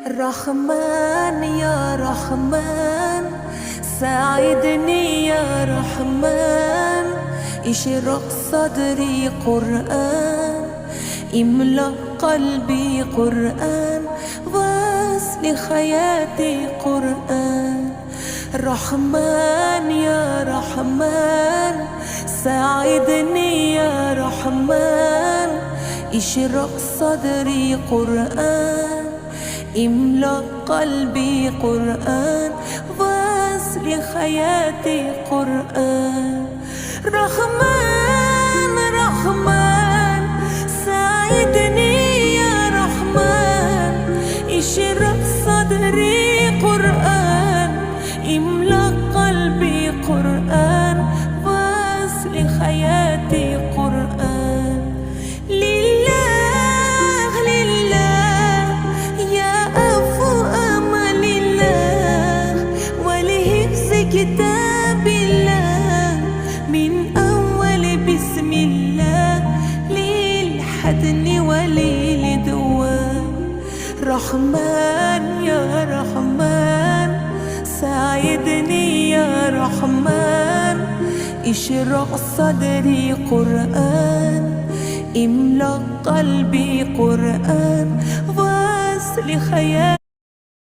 رحمن يا رحمن ساعدني يا رحمن، اشرق صدري قرآن، املأ قلبي قرآن، واسل حياتي قرآن. رحمن يا رحمن ساعدني يا رحمن، اشرق صدري قرآن، املأ قلبي قرآن، واسل حياتي قرآن. رحمن رحمن ساعدني يا رحمن، اشرق صدري قرآن، املأ قلبي قرآن، واسل حياتي قرآن. لله لله يا أفو أمل الله، ولحفظ كتاب الله من أول بسم الله للحدن وللدوام. رحمن يا رحمن ساعدني يا رحمن، اشرق صدري قرآن، املأ قلبي قرآن، واسل حياتي